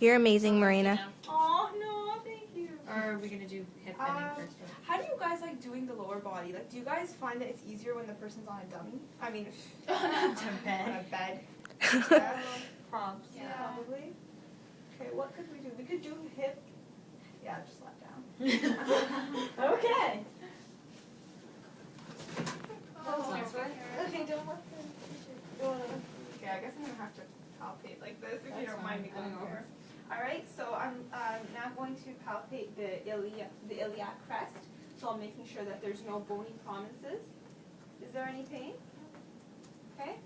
You're amazing, Marina. Oh, no, thank you. Or are we going to do hip bending first? How do you guys like doing the lower body? Like, do you guys find that it's easier when the person's on a dummy? I mean, on a bed. Yeah. Prompts. Yeah, probably. Okay, what could we do? We could do hip. Yeah, just lie down. Okay. Okay, don't let them. Okay, I guess I'm gonna have to palpate like this if you don't mind me going over. All right, so I'm now going to palpate the iliac crest. So I'm making sure that there's no bony prominences. Is there any pain? Okay.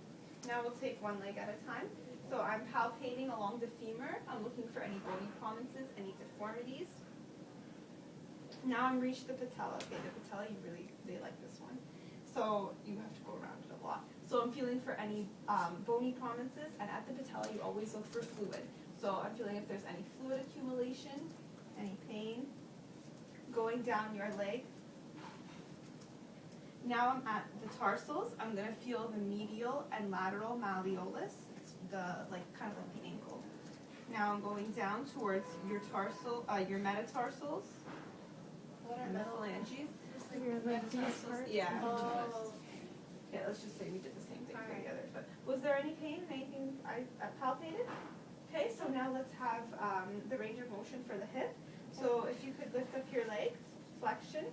Now we'll take one leg at a time. So I'm palpating along the femur. I'm looking for any bony prominences, any deformities. Now I'm reached the patella. Okay, the patella, they like this one. So you have to go around it a lot. So I'm feeling for any bony prominences, and at the patella you always look for fluid. So I'm feeling if there's any fluid accumulation, any pain, going down your leg. Now I'm at the tarsals. I'm going to feel the medial and lateral malleolus. It's kind of like the ankle. Now I'm going down towards your tarsal, your metatarsals. What are the phalanges? Yeah. Oh. Okay, let's just say we did the same thing for the other foot. Was there any pain? Anything I palpated? Okay, so now let's have the range of motion for the hip. So if you could lift up your leg, flexion,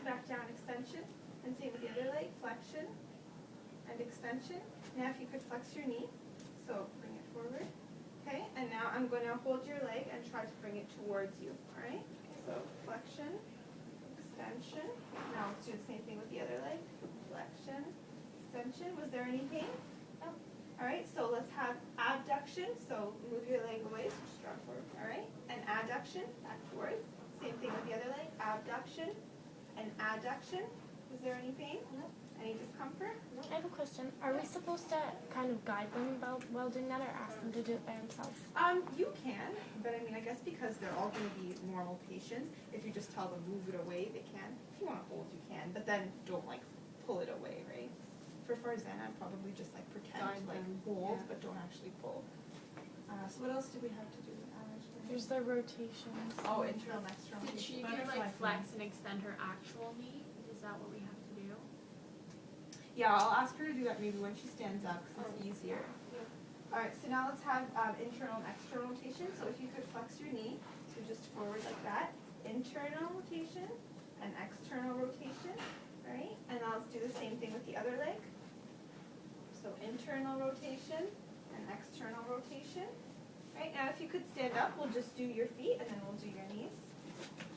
back down, extension, and same with the other leg, flexion and extension. Now if you could flex your knee, so bring it forward. Okay, and now I'm going to hold your leg and try to bring it towards you. All right, so flexion, extension. Now let's do the same thing with the other leg. Flexion, extension. Was there any pain? No. All right, so let's have abduction. So move your leg away, so just draw forward. All right, and adduction, back towards. Same thing with the other leg. Abduction and adduction. Was there any pain? No. Any discomfort? No. I have a question. Are we supposed to kind of guide them while doing that, or ask them to do it by themselves? You can, but I mean, I guess because they're all going to be normal patients, if you just tell them move it away, they can. If you want to hold, you can, but then don't like pull it away, right? For Farzana, I'd probably just like pretend to hold, but don't actually pull. So what else do we have to do? There's the rotations. Oh, internal and external. Did she do like flex and extend her actual knee? Is that what we have to do? Yeah, I'll ask her to do that maybe when she stands up because it's easier. All right, so now let's have internal and external rotation. So if you could flex your knee, so just forward like that. Internal rotation and external rotation, all right? And now let's do the same thing with the other leg. So internal rotation and external rotation. Right, now if you could stand up, we'll just do your feet and then we'll do your knees.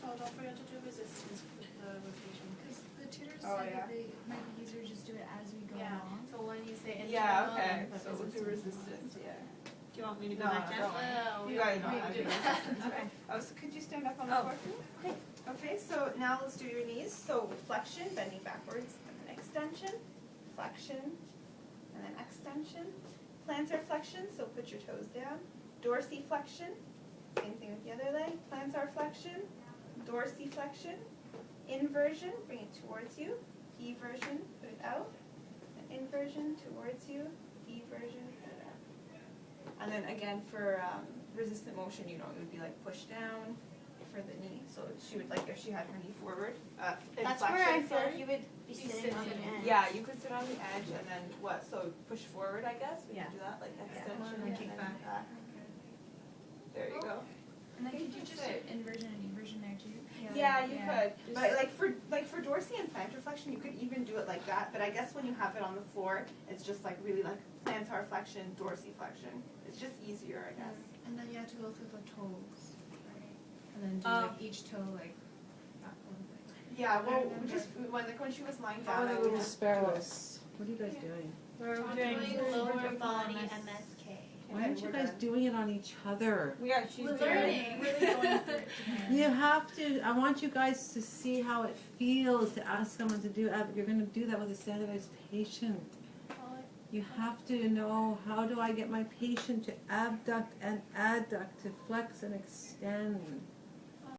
Oh, don't forget to do resistance with the rotation. Because the tutors Oh, said yeah. that they might be easier to just do it as we go along. So when you say internal, Yeah, okay. and So we'll do resistance, yeah. do you want me to go No, back no, down? don't. You guys know how to do resistance, right? Oh, so could you stand up on the floor? Okay. Okay, so now let's do your knees. So flexion, bending backwards, and then extension, flexion, and then extension. Plantar flexion, so put your toes down. Dorsiflexion, same thing with the other leg. Plantar flexion, dorsiflexion. Inversion, bring it towards you. Eversion, put it out. Inversion towards you. Eversion, put it out. And then again for resistant motion, it would be like push down for the knee. So she would if she had her knee forward. That's where I feel like you would be sitting on the edge. Yeah, you could sit on the edge and then what? So push forward, I guess. We can do that, like extension and kick then back. There you go. And then could you just do inversion and eversion there too? Yeah, you could. But for dorsal and plantar flexion, you could even do it like that. But I guess when you have it on the floor, it's just really like plantar flexion, dorsiflexion. It's just easier, I guess. And then you have to go through the toes, right? And then do each toe that one thing. Yeah, well, just when she was lying down, I would just sparrows. What are you guys doing? We're doing lower body MSK. Why aren't you guys doing it on each other? She's We're doing learning. Really going through it together. You have to, I want you guys to see how it feels to ask someone to do it. You're going to do that with a standardized patient. You have to know, how do I get my patient to abduct and adduct, to flex and extend?